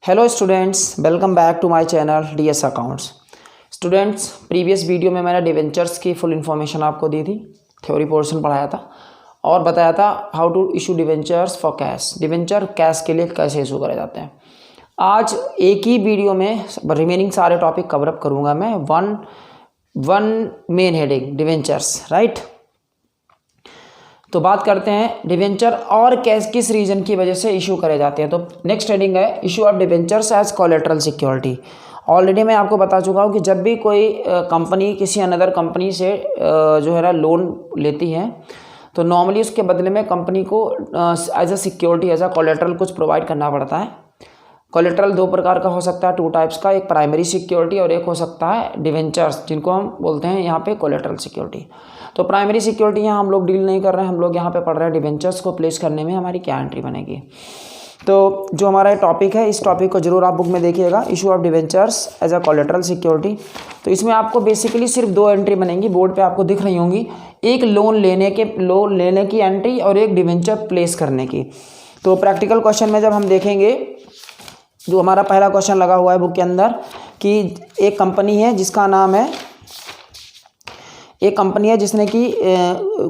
Hello students, welcome back to my channel DS accounts. Students, previous video में मैंने debentures की full information आपको दी थी, थ्योरी पोर्शन पढ़ाया था और बताया था how to issue debentures for cash. Debenture cash के लिए कैसे इशू करे जाते हैं। आज एक ही वीडियो में रिमेनिंग सारे टॉपिक कवर अप करूँगा मैं। One main heading debentures, right. तो बात करते हैं डिवेंचर और कैश किस रीजन की वजह से इशू करे जाते हैं। तो नेक्स्ट हेडिंग है issue of debentures as collateral security. Already मैं आपको बता चुका हूँ कि जब भी कोई कंपनी किसी अनदर कंपनी से जो है ना लोन लेती है तो नॉर्मली उसके बदले में कंपनी को as a security as a collateral कुछ प्रोवाइड करना पड़ता है। कोलेटरल दो प्रकार का हो सकता है, टू टाइप्स का। एक प्राइमरी सिक्योरिटी और एक हो सकता है डिवेंचर्स, जिनको हम बोलते हैं यहाँ पे कोलेटरल सिक्योरिटी। तो प्राइमरी सिक्योरिटी यहाँ हम लोग डील नहीं कर रहे हैं, हम लोग यहाँ पे पढ़ रहे हैं डिवेंचर्स को प्लेस करने में हमारी क्या एंट्री बनेगी। तो जो हमारा टॉपिक है, इस टॉपिक को जरूर आप बुक में देखिएगा, issue of debentures as a collateral security. तो इसमें आपको बेसिकली सिर्फ दो एंट्री बनेंगी, बोर्ड पे आपको दिख रही होंगी। एक लोन लेने की एंट्री और एक डिवेंचर प्लेस करने की। तो प्रैक्टिकल क्वेश्चन में जब हम देखेंगे, जो हमारा पहला क्वेश्चन लगा हुआ है बुक के अंदर कि एक कंपनी है जिसका नाम है, एक कंपनी है जिसने कि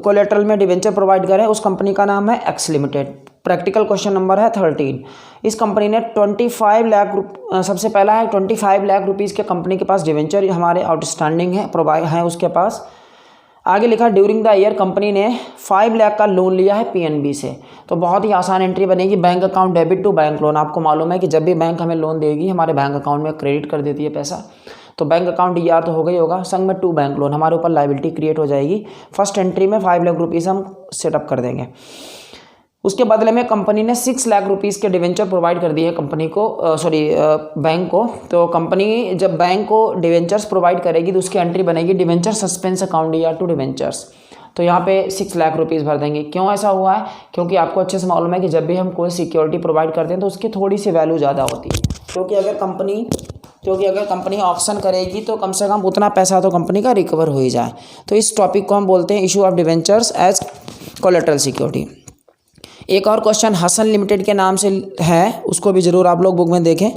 कोलेटरल में डिवेंचर प्रोवाइड करे, उस कंपनी का नाम है x limited. Practical question number है 13। इस कंपनी ने 25 लाख सबसे पहला है 25 लाख रुपीज़ के कंपनी के पास डिवेंचर हमारे आउटस्टैंडिंग है, प्रोवाइड है उसके पास। आगे लिखा ड्यूरिंग द ईयर कंपनी ने 5 लाख का लोन लिया है पीएनबी से। तो बहुत ही आसान एंट्री बनेगी, bank account debit to bank loan. आपको मालूम है कि जब भी बैंक हमें लोन देगी हमारे बैंक अकाउंट में क्रेडिट कर देती है पैसा, तो बैंक अकाउंट या तो हो गई होगा, संग में टू बैंक लोन, हमारे ऊपर लायबिलिटी क्रिएट हो जाएगी। फर्स्ट एंट्री में 5 लाख रुपीज़ हम सेटअप कर देंगे। उसके बदले में कंपनी ने 6 लाख रुपीज़ के डिवेंचर प्रोवाइड कर दिए कंपनी को, बैंक को। तो कंपनी जब बैंक को डिवेंचर्स प्रोवाइड करेगी तो उसकी एंट्री बनेगी डिवेंचर सस्पेंस अकाउंट या टू डिवेंचर्स। तो यहाँ पे 6 लाख रुपीज़ भर देंगे। क्यों ऐसा हुआ है? क्योंकि आपको अच्छे से मालूम है कि जब भी हम कोई सिक्योरिटी प्रोवाइड करते हैं तो उसकी थोड़ी सी वैल्यू ज़्यादा होती है, क्योंकि अगर कंपनी ऑप्शन करेगी तो कम से कम उतना पैसा तो कंपनी का रिकवर हो ही जाए। तो इस टॉपिक को हम बोलते हैं issue of debentures as collateral security. एक और क्वेश्चन हसन लिमिटेड के नाम से है, उसको भी जरूर आप लोग बुक में देखें।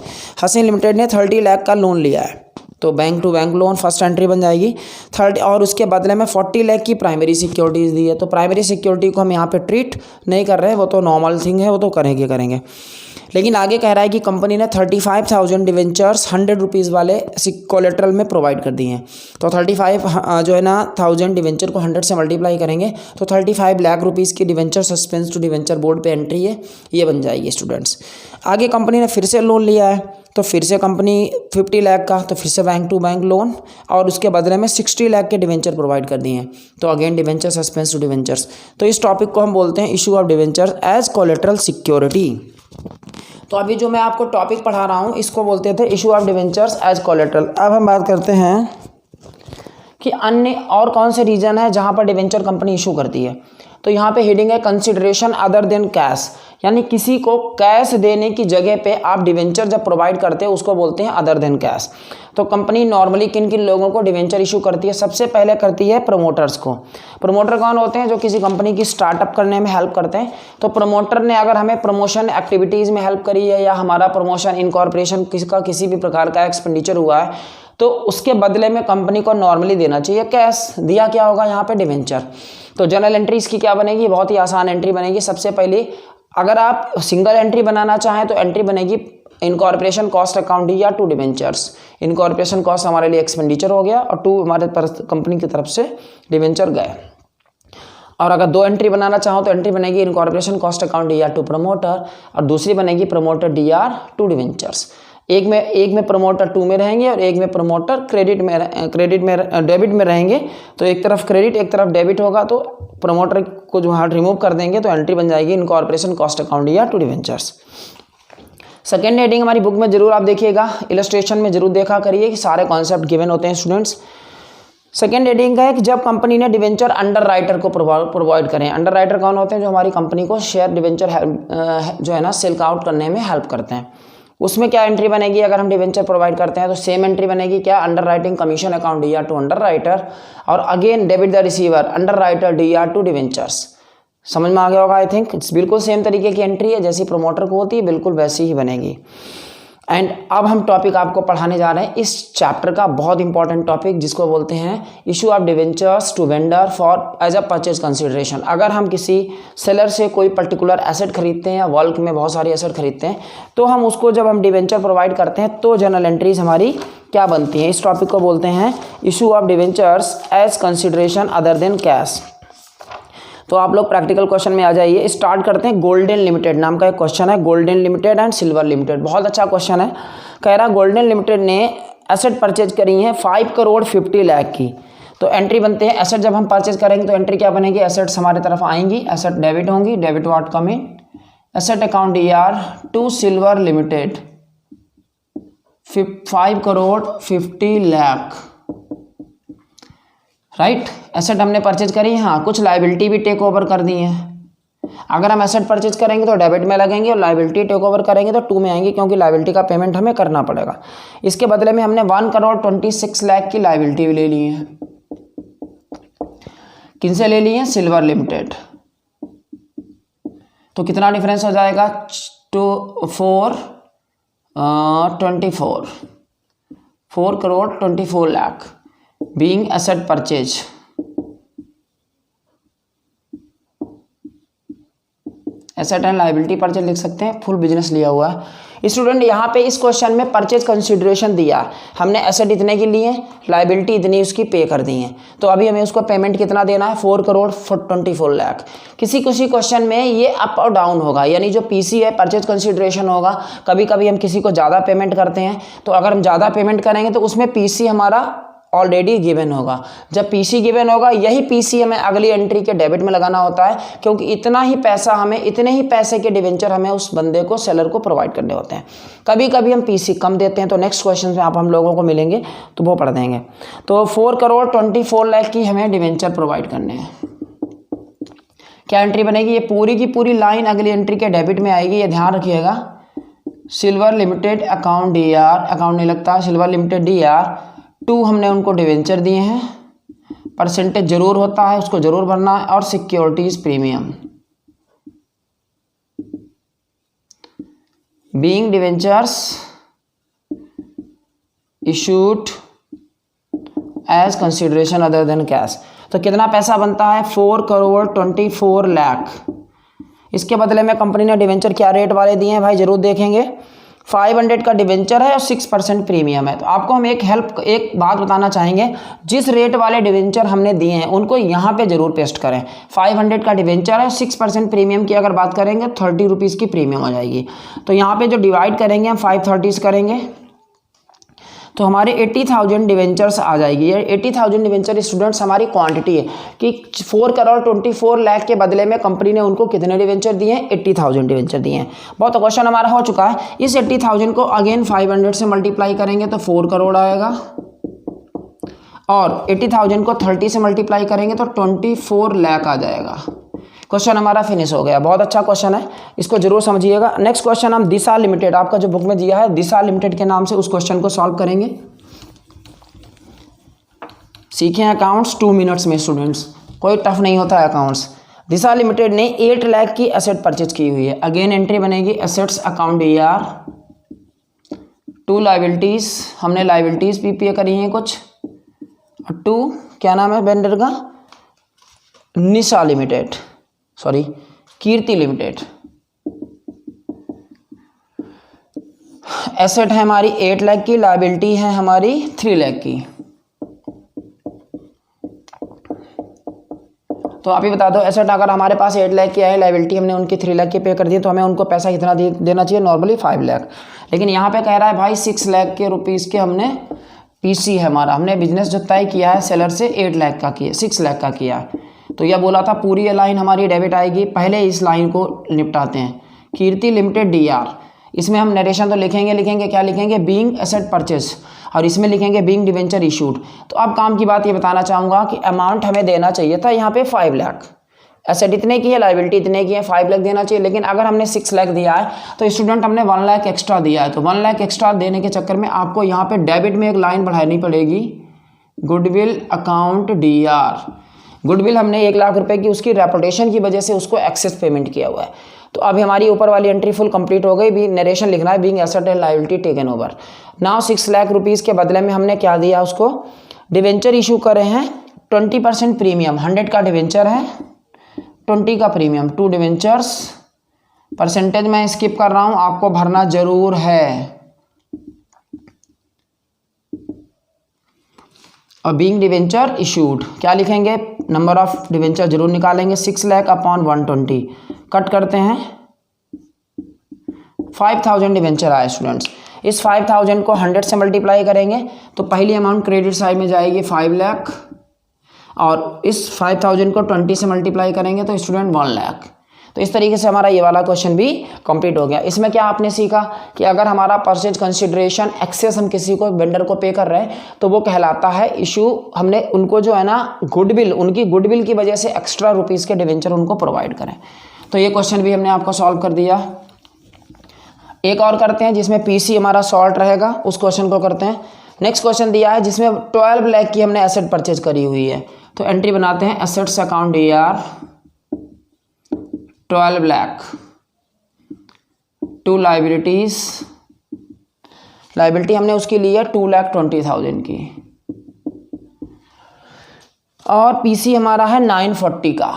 हसन लिमिटेड ने 30 लाख का लोन लिया है, तो bank to bank loan first entry बन जाएगी 30, और उसके बदले में 40 लाख की प्राइमरी सिक्योरिटीज़ दी है। तो प्राइमरी सिक्योरिटी को हम यहाँ पे ट्रीट नहीं कर रहे हैं, वो तो नॉर्मल थिंग है, वो तो करेंगे। लेकिन आगे कह रहा है कि कंपनी ने 35,000 डिवेंचर्स 100 रुपीज़ वाले कोलेटरल में प्रोवाइड कर दिए हैं। तो 35 जो है ना 1000 डिवेंचर को 100 से मल्टीप्लाई करेंगे तो 35 लाख रुपीज़ की debenture suspense to debenture board पे एंट्री है, ये बन जाएगी स्टूडेंट्स। आगे कंपनी ने फिर से लोन लिया है, तो फिर से कंपनी 50 लाख का, तो फिर से बैंक टू बैंक लोन, और उसके बदले में 60 लाख के डिवेंचर प्रोवाइड कर दिए हैं। तो again debenture suspense to debentures. तो इस टॉपिक को हम बोलते हैं issue of debentures as collateral security. तो अभी जो मैं आपको टॉपिक पढ़ा रहा हूँ इसको बोलते थे issue of debentures as collateral. अब हम बात करते हैं कि अन्य और कौन से रीजन है जहाँ पर डिवेंचर कंपनी इशू करती है। तो यहाँ पे हेडिंग है कंसिडरेशन अदर देन कैश, यानी किसी को कैश देने की जगह पे आप डिवेंचर जब प्रोवाइड करते हैं उसको बोलते हैं अदर देन कैश। तो कंपनी नॉर्मली किन किन लोगों को डिवेंचर इशू करती है? सबसे पहले करती है प्रमोटर्स को। प्रमोटर कौन होते हैं? जो किसी कंपनी की स्टार्टअप करने में हेल्प करते हैं। तो प्रमोटर ने अगर हमें प्रमोशन एक्टिविटीज़ में हेल्प करी है, या हमारा प्रमोशन इनकॉर्पोरेशन किसी भी प्रकार का एक्सपेंडिचर हुआ है, तो उसके बदले में कंपनी को नॉर्मली देना चाहिए कैश। दिया क्या होगा यहाँ पे? डिवेंचर। तो जनरल एंट्री इसकी क्या बनेगी? बहुत ही आसान एंट्री बनेगी। सबसे पहले अगर आप सिंगल एंट्री बनाना चाहें तो एंट्री बनेगी इनकॉर्पोरेशन कॉस्ट अकाउंट या टू डिवेंचर्स। इनकॉर्पोरेशन कॉस्ट हमारे लिए एक्सपेंडिचर हो गया और टू हमारे कंपनी की तरफ से डिवेंचर गए। और अगर दो एंट्री बनाना चाहो तो एंट्री बनेगी इनकॉर्पोरेशन कॉस्ट अकाउंट या टू प्रमोटर, और दूसरी बनेगी प्रमोटर डीआर टू डिवेंचर्स। एक में प्रमोटर 2 में रहेंगे और एक में प्रमोटर डेबिट में रहेंगे। तो एक तरफ क्रेडिट एक तरफ डेबिट होगा, तो प्रमोटर को जो हार्ड रिमूव कर देंगे तो एंट्री बन जाएगी इनकॉर्पोरेशन कॉस्ट अकाउंट या टू डिवेंचर्स। सेकेंड हेडिंग हमारी बुक में जरूर आप देखिएगा, इलस्ट्रेशन में जरूर देखा करिए कि सारे कॉन्सेप्ट गिवन होते हैं स्टूडेंट्स। सेकेंड हेडिंग है कि जब कंपनी ने डिवेंचर अंडर राइटर को प्रोवाइड करें। अंडर राइटर कौन होते हैं? जो हमारी कंपनी को शेयर डिवेंचर जो है ना सेल आउट करने में हेल्प करते हैं। उसमें क्या एंट्री बनेगी? अगर हम डिवेंचर प्रोवाइड करते हैं तो सेम एंट्री बनेगी क्या? अंडर राइटिंग कमीशन अकाउंट या टू अंडर राइटर, और again debit the receiver underwriter D R to debentures. समझ में आ गया होगा आई थिंक। बिल्कुल सेम तरीके की एंट्री है जैसी प्रमोटर को होती है, बिल्कुल वैसी ही बनेगी। एंड अब हम टॉपिक आपको पढ़ाने जा रहे हैं इस चैप्टर का बहुत इंपॉर्टेंट टॉपिक, जिसको बोलते हैं issue of debentures to vendor for as a purchase consideration. अगर हम किसी सेलर से कोई पर्टिकुलर एसेट खरीदते हैं या बल्क में बहुत सारी एसेट खरीदते हैं, तो हम उसको जब हम डिवेंचर प्रोवाइड करते हैं तो जर्नल एंट्रीज हमारी क्या बनती हैं। इस टॉपिक को बोलते हैं issue of debentures as consideration other than cash. तो आप लोग प्रैक्टिकल क्वेश्चन में आ जाइए। स्टार्ट करते हैं। गोल्डन लिमिटेड नाम का एक क्वेश्चन है, golden limited and silver limited. बहुत अच्छा क्वेश्चन है। कह रहा गोल्डन लिमिटेड ने एसेट परचेज करी है 5 करोड़ 50 लाख की। तो एंट्री बनते हैं, एसेट जब हम परचेज करेंगे तो एंट्री क्या बनेगी, एसेट्स हमारे तरफ आएंगी, एसेट डेबिट होंगी, debit what come in asset account ER to silver limited 5 crore 50 lakh, right. Asset हमने परचेज करी, हाँ कुछ लाइबिलिटी भी टेक ओवर कर दी है। अगर हम एसेट परचेज करेंगे तो डेबिट में लगेंगे और लाइबिलिटी टेक ओवर करेंगे तो 2 में आएंगे, क्योंकि लाइबिलिटी का पेमेंट हमें करना पड़ेगा। इसके बदले में हमने 1 करोड़ 26 लाख की लाइबिलिटी भी ले ली है। किनसे ले ली है, सिल्वर लिमिटेड। तो कितना डिफरेंस हो जाएगा, 4 crore 24 lakh being asset purchase. Asset and liability purchase लिख सकते हैं, फुल बिजनेस लिया हुआ है। स्टूडेंट यहाँ पे इस क्वेश्चन में परचेज कंसिडरेशन दिया, हमने एसेट इतने की लिए, लाइबिलिटी इतनी उसकी पे कर दी है। तो अभी हमें उसको पेमेंट कितना देना है, 4 करोड़ 24 लाख। किसी क्वेश्चन में ये अप और डाउन होगा, यानी जो पीसी है परचेज कंसिडरेशन होगा। कभी कभी हम किसी को ज़्यादा पेमेंट करते हैं, तो अगर हम ज़्यादा पेमेंट करेंगे तो उसमें पीसी हमारा ऑलरेडी गिवन होगा। जब पीसी गिवन होगा, यही पीसी हमें अगली एंट्री के डेबिट में लगाना होता है, क्योंकि इतना ही पैसा हमें, इतने ही पैसे के डिवेंचर हमें उस बंदे को, सेलर को प्रोवाइड करने होते हैं। कभी कभी हम पीसी कम देते हैं, तो नेक्स्ट क्वेश्चन में आप हम लोगों को मिलेंगे तो वो पढ़ देंगे। तो 4 करोड़ 24 लाख की हमें डिवेंचर प्रोवाइड करने हैं। क्या एंट्री बनेगी, ये पूरी की पूरी लाइन अगली एंट्री के डेबिट में आएगी, ये ध्यान रखिएगा। Silver limited account DR, account नहीं लगता, सिल्वर लिमिटेड DR 2 हमने उनको डिवेंचर दिए हैं, परसेंटेज जरूर होता है, उसको जरूर भरना है, और securities premium being debentures issued as consideration other than cash. तो कितना पैसा बनता है, 4 करोड़ 24 लाख। इसके बदले में कंपनी ने डिवेंचर क्या रेट वाले दिए हैं भाई, जरूर देखेंगे। 500 का डिवेंचर है और 6% प्रीमियम है। तो आपको हम एक बात बताना चाहेंगे, जिस रेट वाले डिवेंचर हमने दिए हैं उनको यहाँ पे जरूर पेस्ट करें। 500 का डिवेंचर है, 6% प्रीमियम की अगर बात करेंगे 30 रुपीज़ की प्रीमियम हो जाएगी। तो यहाँ पे जो डिवाइड करेंगे हम 530 करेंगे, तो हमारे 80,000 डिवेंचर्स आ जाएगी। ये 80,000 डिवेंचर स्टूडेंट्स हमारी क्वांटिटी है कि 4 करोड़ 24 लाख के बदले में कंपनी ने उनको कितने डिवेंचर दिए हैं, 80,000 डिवेंचर दिए हैं। बहुत क्वेश्चन हमारा हो चुका है। इस 80,000 को अगेन 500 से मल्टीप्लाई करेंगे तो 4 करोड़ आएगा, और 80,000 को 30 से मल्टीप्लाई करेंगे तो 24 लाख आ जाएगा। क्वेश्चन हमारा फिनिश हो गया। बहुत अच्छा क्वेश्चन है, इसको जरूर समझिएगा। नेक्स्ट क्वेश्चन हम दिशा लिमिटेड, आपका जो बुक में दिया है दिशा लिमिटेड के नाम से, उस क्वेश्चन को सॉल्व करेंगे। सीखें अकाउंट्स 2 मिनट्स में स्टूडेंट्स, कोई टफ नहीं होता है अकाउंट्स। दिशा लिमिटेड ने 8 लाख की एसेट परचेज की हुई है। अगेन एंट्री बनेगी assets account ER to liabilities, हमने लाइबिलिटीज भी पे करी हैं कुछ, और 2 क्या नाम है वेंडर का, निशा लिमिटेड, सॉरी कीर्ति लिमिटेड। एसेट है हमारी 8 लाख की, लायबिलिटी है हमारी 3 लाख की। तो आप ही बता दो, एसेट अगर हमारे पास 8 लाख की है, लायबिलिटी हमने उनकी 3 लाख की पे कर दी, तो हमें उनको पैसा कितना देना चाहिए, नॉर्मली 5 लाख। लेकिन यहाँ पे कह रहा है भाई 6 लाख के रुपीज़ के हमने पीसी है हमारा, हमने बिजनेस जो तय किया है सेलर से 8 लाख का किया, 6 लाख का किया है। तो यह बोला था पूरी ये लाइन हमारी डेबिट आएगी। पहले इस लाइन को निपटाते हैं। कीर्ति लिमिटेड DR, इसमें हम नरेशन तो लिखेंगे क्या लिखेंगे, बीइंग एसेट परचेज, और इसमें लिखेंगे बीइंग डिवेंचर इशूड। तो अब काम की बात ये बताना चाहूँगा कि अमाउंट हमें देना चाहिए था यहाँ पे 5 लाख। एसेट इतने की है, लायबिलिटी इतने की है, 5 लाख देना चाहिए, लेकिन अगर हमने 6 लाख दिया है तो स्टूडेंट हमने 1 लाख एक्स्ट्रा दिया है। तो 1 लाख एक्स्ट्रा देने के चक्कर में आपको यहाँ पे डेबिट में एक लाइन बढ़ानी पड़ेगी, गुडविल अकाउंट DR। गुडविल हमने 1 लाख रुपए की उसकी रेपुटेशन की वजह से उसको एक्सेस पेमेंट किया हुआ है। तो अभी हमारी ऊपर वाली एंट्री फुल कंप्लीट हो गई। भी नरेशन लिखना है, being asset and liability taken over. Now 6 lakh rupees के बदले में हमने क्या दिया उसको, डिवेंचर इशू करे हैं 20% प्रीमियम। 100 का डिवेंचर है, 20 का प्रीमियम, 2 डिवेंचर्स। परसेंटेज मैं स्किप कर रहा हूं, आपको भरना जरूर है। और बीइंग डिवेंचर इशूड क्या लिखेंगे, नंबर ऑफ डिवेंचर जरूर निकालेंगे। 6 लाख अपॉन 120 कट करते हैं, 5000 डिवेंचर आए स्टूडेंट्स। इस 5000 को 100 से मल्टीप्लाई करेंगे तो पहली अमाउंट क्रेडिट साइड में जाएगी 5 लाख, और इस 5000 को 20 से मल्टीप्लाई करेंगे तो स्टूडेंट 1 लाख। तो इस तरीके से हमारा ये वाला क्वेश्चन भी कंप्लीट हो गया। इसमें क्या आपने सीखा कि अगर हमारा परचेज कंसिडरेशन एक्सेस हम किसी को वेंडर को पे कर रहे हैं तो वो कहलाता है इशू। हमने उनको जो है ना गुडविल, उनकी गुडविल की वजह से एक्स्ट्रा रुपीज़ के डिवेंचर उनको प्रोवाइड करें। तो ये क्वेश्चन भी हमने आपको सॉल्व कर दिया। एक और करते हैं जिसमें पीसी हमारा सॉल्व रहेगा, उस क्वेश्चन को करते हैं। नेक्स्ट क्वेश्चन दिया है जिसमें 12 लाख की हमने एसेट परचेज करी हुई है। तो एंट्री बनाते हैं, assets account D R 12 lakh to liabilities. Liability हमने उसकी ली है 2,20,000 की, और पीसी हमारा है 940 का।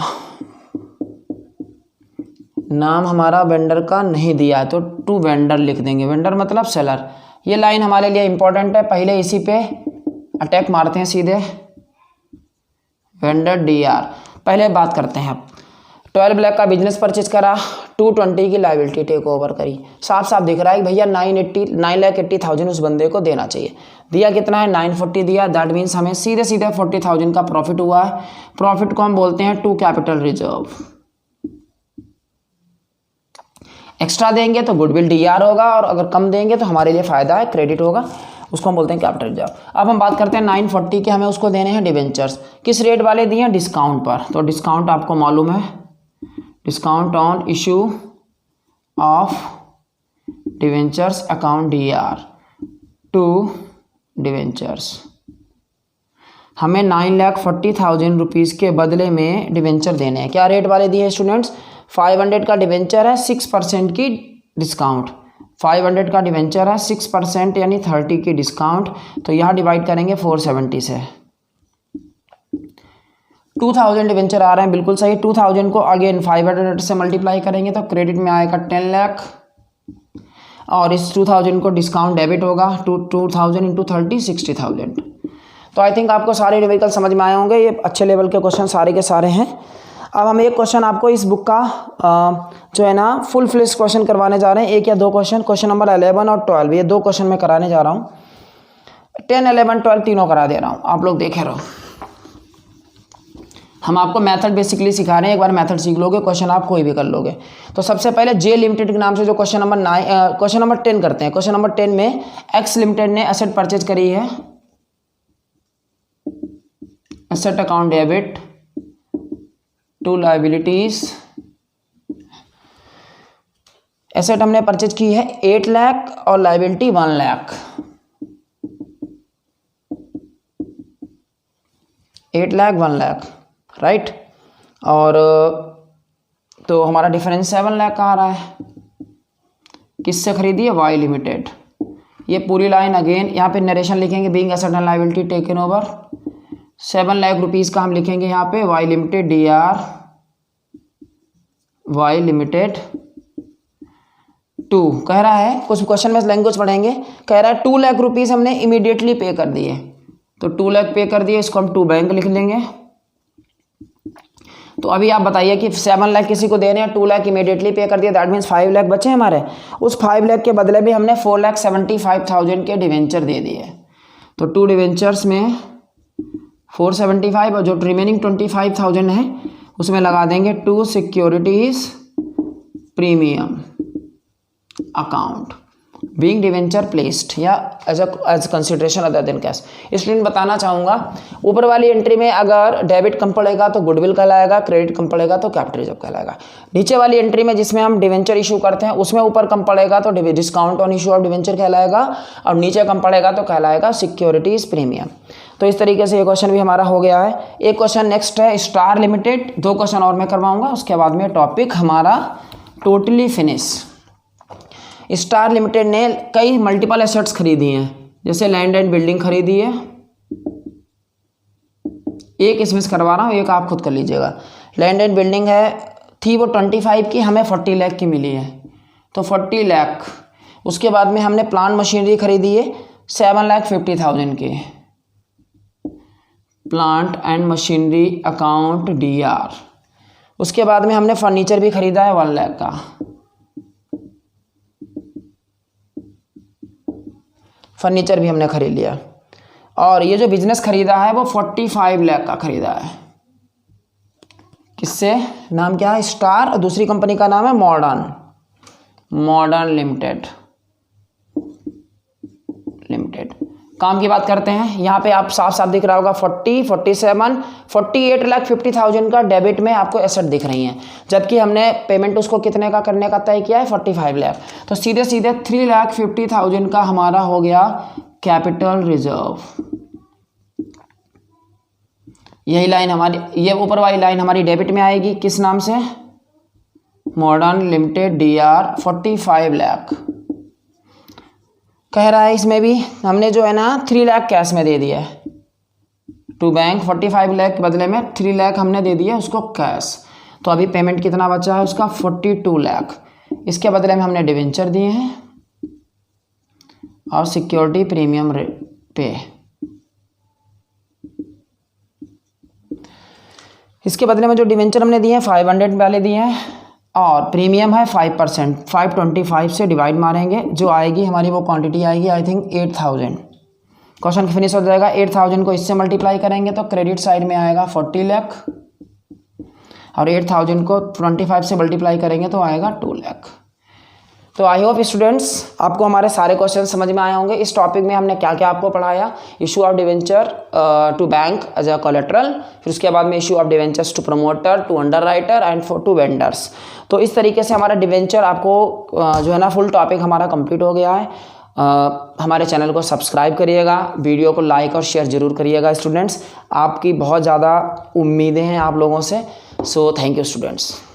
नाम हमारा वेंडर का नहीं दिया है तो टू वेंडर लिख देंगे, वेंडर मतलब सेलर। ये लाइन हमारे लिए इंपॉर्टेंट है, पहले इसी पे अटैक मारते हैं सीधे। वेंडर डीआर पहले बात करते हैं। 12 लाख का बिजनेस परचेज करा, 220 की लाइबिलिटी टेक ओवर करी। साफ साफ दिख रहा है कि भैया 9,80,000 उस बंदे को देना चाहिए। दिया कितना है, 940 दिया। दैट मीन्स हमें सीधे सीधे 40,000 का प्रॉफिट हुआ है। प्रॉफिट को हम बोलते हैं टू कैपिटल रिजर्व। एक्स्ट्रा देंगे तो गुडविल डीआर होगा, और अगर कम देंगे तो हमारे लिए फायदा है, क्रेडिट होगा, उसको हम बोलते हैं कैपिटल रिजर्व। अब हम बात करते हैं 940 के, हमें उसको देने हैं डिवेंचर्स। किस रेट वाले दिए हैं, डिस्काउंट पर। तो डिस्काउंट आपको मालूम है, discount on issue of debentures account D R to debentures. हमें 9,40,000 रुपीज़ के बदले में डिवेंचर देने हैं। क्या रेट वाले दिए हैं स्टूडेंट्स, 500 का डिवेंचर है, 6% की डिस्काउंट। 500 का डिवेंचर है, 6% यानी 30 की डिस्काउंट। तो यहाँ डिवाइड करेंगे 470 से। 2000 डिवेंचर आ रहे हैं, बिल्कुल सही। 2000 को अगेन 500 से मल्टीप्लाई करेंगे तो क्रेडिट में आएगा 10 लाख, और इस 2000 को डिस्काउंट डेबिट होगा। 2000 इंटू 30 60,000। तो आई थिंक आपको सारे न्यूमेरिकल समझ में आए होंगे। ये अच्छे लेवल के क्वेश्चन सारे के सारे हैं। अब हम एक क्वेश्चन आपको इस बुक का जो है ना फुल फ्लेश क्वेश्चन करवाने जा रहे हैं। एक या दो क्वेश्चन, क्वेश्चन नंबर 11 और 12, ये दो क्वेश्चन मैं कराने जा रहा हूँ। 10, 11, 12 तीनों करा दे रहा हूँ, आप लोग देखे रहो। हम आपको मेथड बेसिकली सिखा रहे हैं, एक बार मेथड सीख लोगे क्वेश्चन आप कोई भी कर लोगे। तो सबसे पहले जे लिमिटेड के नाम से जो क्वेश्चन नंबर 10 करते हैं। क्वेश्चन नंबर 10 में एक्स लिमिटेड ने एसेट परचेज करी है, asset account debit to liabilities. Asset हमने परचेज की है 8 लाख और लाइबिलिटी 1 लाख। 8 लाख 1 लाख, राइट। और तो हमारा डिफरेंस 7 लाख का आ रहा है। किससे खरीदी है, वाई लिमिटेड। ये पूरी लाइन अगेन यहाँ पे नरेशन लिखेंगे, being asset and liability taken over. 7 lakh rupees का हम लिखेंगे यहाँ पे Y Limited D R Y Limited to. कह रहा है कुछ क्वेश्चन में लैंग्वेज पढ़ेंगे, कह रहा है 2 लाख रुपीज़ हमने इमीडिएटली पे कर दिए। तो 2 लाख पे कर दिए, इसको हम टू बैंक लिख लेंगे। तो अभी आप बताइए कि 7 लाख किसी को देने हैं, 2 लाख इमीडिएटली पे कर दिया, दैट मीन्स 5 लाख बचे हमारे। उस 5 लाख के बदले भी हमने 4,75,000 के डिवेंचर दे दिए। तो 2 डिवेंचर्स में 475 और जो रिमेनिंग 25,000 है उसमें लगा देंगे 2 securities premium account being debenture placed या as consideration other than cash. Student बताना चाहूँगा, ऊपर वाली एंट्री में अगर डेबिट कम पड़ेगा तो गुडविल कहलाएगा, क्रेडिट कम पड़ेगा तो कैपिटल रिजर्व कहलाएगा। नीचे वाली एंट्री में जिसमें हम डिवेंचर इशू करते हैं उसमें ऊपर कम पड़ेगा तो discount on issue of debenture कहलाएगा, और नीचे कम पड़ेगा तो कहलाएगा सिक्योरिटीज प्रीमियम। तो इस तरीके से ये क्वेश्चन भी हमारा हो गया है। एक क्वेश्चन नेक्स्ट है स्टार लिमिटेड। 2 क्वेश्चन और मैं करवाऊंगा, उसके बाद में टॉपिक हमारा टोटली फिनिश। स्टार लिमिटेड ने कई मल्टीपल एसेट्स खरीदी हैं, जैसे लैंड एंड बिल्डिंग खरीदी है, एक इसमें से करवा रहा हूँ, एक आप खुद कर लीजिएगा। लैंड एंड बिल्डिंग है थी वो 25 की, हमें 40 लाख की मिली है, तो 40 लाख। उसके बाद में हमने प्लांट मशीनरी खरीदी है 7,50,000 की, plant and machinery account DR। उसके बाद में हमने फर्नीचर भी खरीदा है 1 लाख का, फर्नीचर भी हमने खरीद लिया। और ये जो बिजनेस खरीदा है वो 45 लाख का खरीदा है। किससे? नाम क्या है? स्टार, और दूसरी कंपनी का नाम है मॉडर्न लिमिटेड। काम की बात करते हैं, यहाँ पे आप साफ साफ दिख रहा होगा 40, 47, 48,50,000 का डेबिट में आपको एसेट दिख रही हैं, जबकि हमने पेमेंट उसको कितने का करने का तय किया है? 45 लाख। तो सीधे सीधे 3,50,000 का हमारा हो गया कैपिटल रिजर्व। यही लाइन हमारी, ये ऊपर वाली लाइन हमारी डेबिट में आएगी, किस नाम से? मॉडर्न लिमिटेड DR 45 लाख कह रहा है। इसमें भी हमने जो है ना 3 लाख कैश में दे दिया है टू बैंक, 45 लाख के बदले में 3 लाख हमने दे दिया उसको कैश। तो अभी पेमेंट कितना बचा है उसका? 42 लाख। इसके बदले में हमने डिवेंचर दिए हैं और सिक्योरिटी प्रीमियम पे। इसके बदले में जो डिवेंचर हमने दिए हैं 500 वाले दिए हैं, और प्रीमियम है 5%, 525 से डिवाइड मारेंगे, जो आएगी हमारी वो क्वांटिटी आएगी आई थिंक 8,000। क्वेश्चन फिनिश हो जाएगा। 8,000 को इससे मल्टीप्लाई करेंगे तो क्रेडिट साइड में आएगा 40 लाख, और 8,000 को 25 से मल्टीप्लाई करेंगे तो आएगा 2 लाख। तो आई होप स्टूडेंट्स आपको हमारे सारे क्वेश्चन समझ में आए होंगे। इस टॉपिक में हमने क्या क्या आपको पढ़ाया? Issue of debenture to bank as a collateral, फिर उसके बाद में issue of debentures to promoter, to underwriter and to vendors. तो इस तरीके से हमारा डिवेंचर आपको जो है ना फुल टॉपिक हमारा कंप्लीट हो गया है। हमारे चैनल को सब्सक्राइब करिएगा, वीडियो को लाइक और शेयर जरूर करिएगा स्टूडेंट्स। आपकी बहुत ज़्यादा उम्मीदें हैं आप लोगों से। So thank you students.